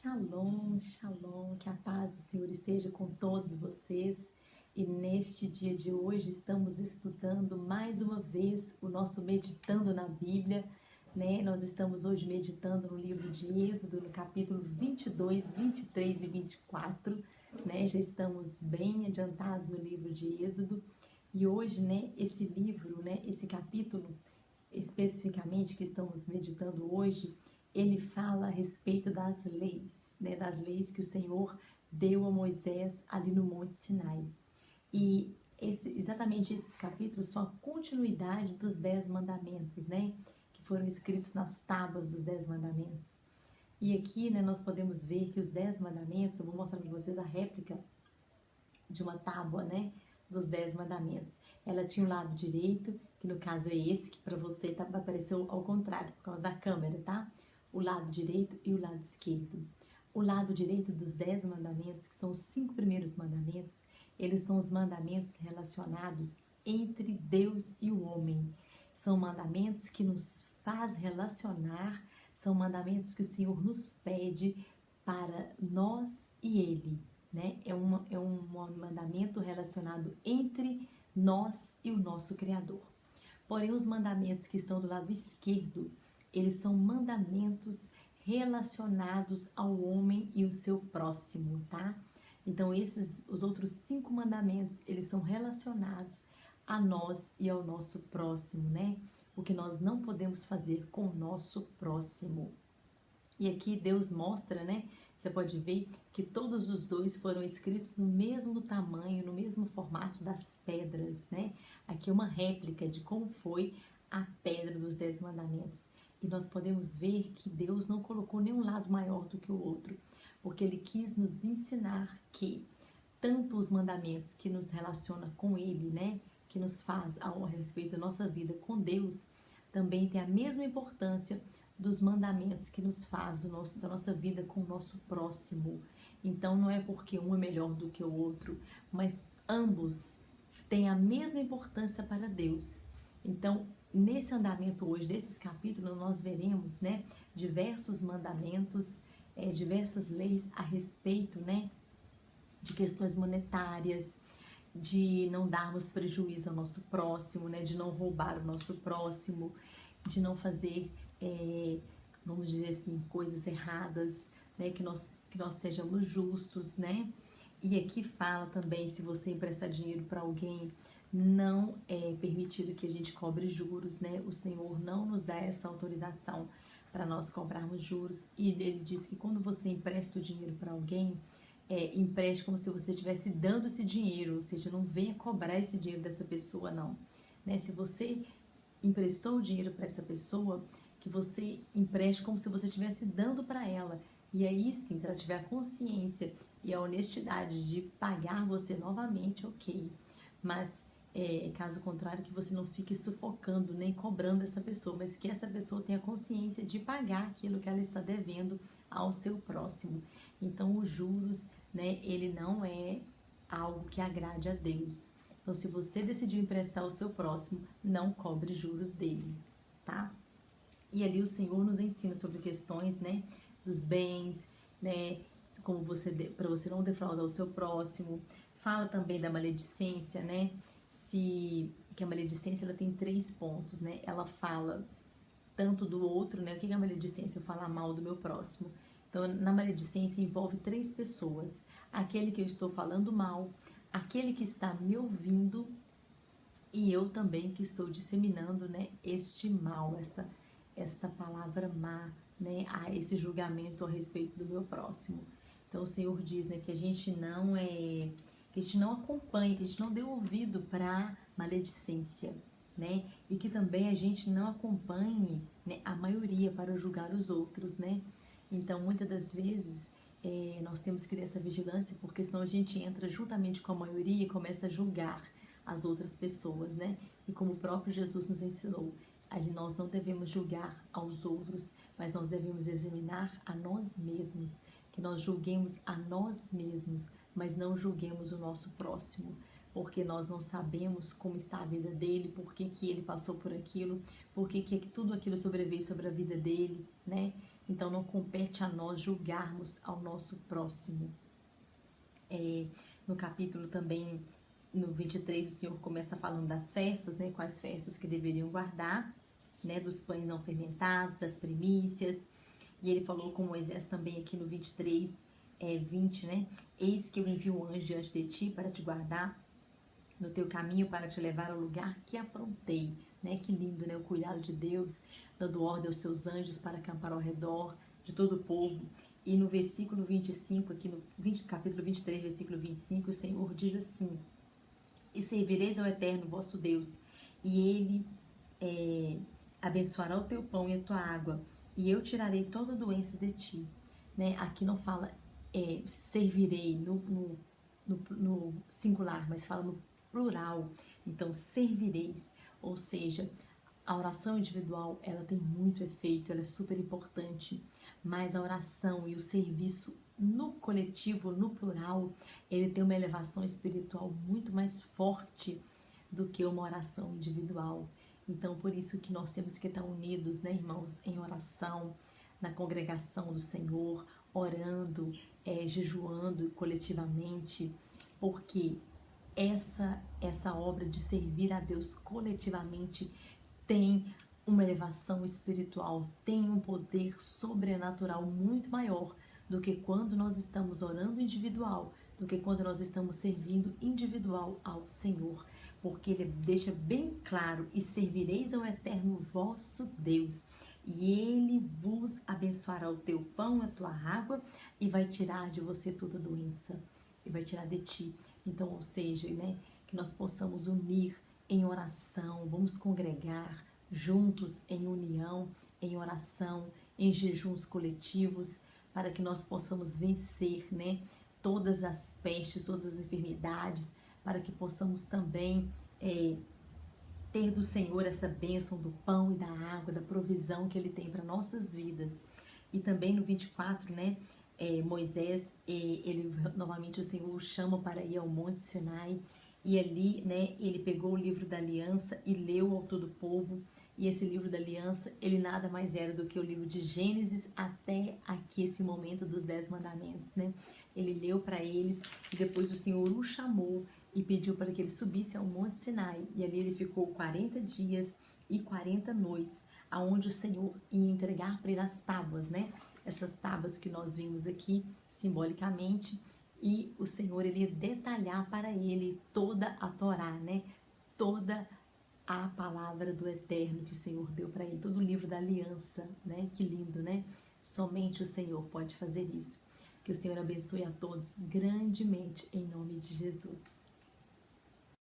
Shalom, shalom, que a paz do Senhor esteja com todos vocês. E neste dia de hoje estamos estudando mais uma vez o nosso Meditando na Bíblia, né? Nós estamos hoje meditando no livro de Êxodo, no capítulo 22, 23 e 24, né? Já estamos bem adiantados no livro de Êxodo. E hoje, né, esse livro, né, esse capítulo especificamente que estamos meditando hoje, ele fala a respeito das leis, né, das leis que o Senhor deu a Moisés ali no Monte Sinai. E exatamente esses capítulos são a continuidade dos 10 mandamentos, né, que foram escritos nas tábuas dos 10 mandamentos. E aqui, né, nós podemos ver que os 10 mandamentos, eu vou mostrar para vocês a réplica de uma tábua, né, dos 10 mandamentos. Ela tinha o lado direito, que no caso é esse, que para você apareceu ao contrário, por causa da câmera, tá? O lado direito e o lado esquerdo. O lado direito dos 10 mandamentos, que são os 5 primeiros mandamentos, eles são os mandamentos relacionados entre Deus e o homem. São mandamentos que nos faz relacionar, são mandamentos que o Senhor nos pede para nós e Ele, né? É um mandamento relacionado entre nós e o nosso Criador. Porém, os mandamentos que estão do lado esquerdo, eles são mandamentos relacionados ao homem e o seu próximo, tá? Então, os outros 5 mandamentos, eles são relacionados a nós e ao nosso próximo, né? O que nós não podemos fazer com o nosso próximo. E aqui Deus mostra, né? Você pode ver que todos os dois foram escritos no mesmo tamanho, no mesmo formato das pedras, né? Aqui é uma réplica de como foi a pedra dos 10 mandamentos. E nós podemos ver que Deus não colocou nenhum lado maior do que o outro, porque Ele quis nos ensinar que tanto os mandamentos que nos relacionam com Ele, né? Que nos faz a respeito da nossa vida com Deus, também tem a mesma importância dos mandamentos que nos faz da nossa vida com o nosso próximo. Então não é porque um é melhor do que o outro, mas ambos têm a mesma importância para Deus. Então, nesse andamento hoje, desses capítulos, nós veremos, né, diversos mandamentos, diversas leis a respeito, né, de questões monetárias, de não darmos prejuízo ao nosso próximo, né, de não roubar o nosso próximo, de não fazer, vamos dizer assim, coisas erradas, né, que nós sejamos justos, né? E aqui fala também, se você emprestar dinheiro para alguém, não é permitido que a gente cobre juros, né? O Senhor não nos dá essa autorização para nós cobrarmos juros. E Ele diz que quando você empresta o dinheiro para alguém, empreste como se você estivesse dando esse dinheiro, ou seja, não venha cobrar esse dinheiro dessa pessoa, não. Né? Se você emprestou o dinheiro para essa pessoa, que você empreste como se você estivesse dando para ela. E aí sim, se ela tiver a consciência e a honestidade de pagar você novamente, ok. Mas caso contrário, que você não fique sufocando nem cobrando essa pessoa, mas que essa pessoa tenha consciência de pagar aquilo que ela está devendo ao seu próximo. Então, os juros, né, ele não é algo que agrade a Deus. Então, se você decidiu emprestar ao seu próximo, não cobre juros dele, tá? E ali o Senhor nos ensina sobre questões, né, dos bens, né, como para você não defraudar o seu próximo. Fala também da maledicência, né? Que a maledicência ela tem 3 pontos, né? Ela fala tanto do outro, né? O que é a maledicência? Eu falar mal do meu próximo. Então, na maledicência envolve 3 pessoas: aquele que eu estou falando mal, aquele que está me ouvindo e eu também que estou disseminando, né, este mal, esta palavra má, né, esse julgamento a respeito do meu próximo. Então o Senhor diz, né, que a gente não acompanhe, que a gente não dê ouvido para maledicência, né, e que também a gente não acompanhe, né, a maioria para julgar os outros, né. Então muitas das vezes nós temos que ter essa vigilância, porque senão a gente entra juntamente com a maioria e começa a julgar as outras pessoas, né? E como o próprio Jesus nos ensinou, nós não devemos julgar aos outros, mas nós devemos examinar a nós mesmos, que nós julguemos a nós mesmos, mas não julguemos o nosso próximo, porque nós não sabemos como está a vida dele, por que ele passou por aquilo, por que tudo aquilo sobreveio sobre a vida dele, né? Então não compete a nós julgarmos ao nosso próximo. No capítulo também, no 23, o Senhor começa falando das festas, né? Quais festas que deveriam guardar, né? Dos pães não fermentados, das primícias. E ele falou com Moisés também aqui no 23, 20, né? Eis que eu envio um anjo diante de ti para te guardar no teu caminho, para te levar ao lugar que aprontei, né? Que lindo, né? O cuidado de Deus, dando ordem aos seus anjos para acampar ao redor de todo o povo. E no versículo 25, aqui no capítulo 23, versículo 25, o Senhor diz assim: e servireis ao Eterno vosso Deus, e Ele abençoará o teu pão e a tua água, e eu tirarei toda doença de ti. Né? Aqui não fala servirei no singular, mas fala no plural. Então, servireis, ou seja, a oração individual, ela tem muito efeito, ela é super importante, mas a oração e o serviço no coletivo, no plural, ele tem uma elevação espiritual muito mais forte do que uma oração individual. Então, por isso que nós temos que estar unidos, né, irmãos, em oração, na congregação do Senhor, orando, jejuando coletivamente, porque essa obra de servir a Deus coletivamente tem uma elevação espiritual, tem um poder sobrenatural muito maior do que quando nós estamos orando individual, do que quando nós estamos servindo individual ao Senhor. Porque Ele deixa bem claro: e servireis ao Eterno vosso Deus, e Ele vos abençoará o teu pão, a tua água, e vai tirar de você toda doença, e vai tirar de ti. Então, ou seja, né, que nós possamos unir em oração, vamos congregar juntos em união, em oração, em jejuns coletivos, para que nós possamos vencer, né, todas as pestes, todas as enfermidades, para que possamos também ter do Senhor essa bênção do pão e da água, da provisão que Ele tem para nossas vidas. E também no 24, né, Moisés, ele novamente o Senhor o chama para ir ao Monte Sinai, e ali, né, ele pegou o livro da aliança e leu ao todo o povo. E esse livro da aliança, ele nada mais era do que o livro de Gênesis até aqui, esse momento dos 10 mandamentos, né? Ele leu para eles, e depois o Senhor o chamou e pediu para que ele subisse ao Monte Sinai. E ali ele ficou 40 dias e 40 noites, aonde o Senhor ia entregar para ele as tábuas, né? Essas tábuas que nós vimos aqui, simbolicamente, e o Senhor, ele ia detalhar para ele toda a Torá, né? Toda a palavra do Eterno que o Senhor deu para ele, todo o livro da aliança, né? Que lindo, né? Somente o Senhor pode fazer isso. Que o Senhor abençoe a todos grandemente, em nome de Jesus.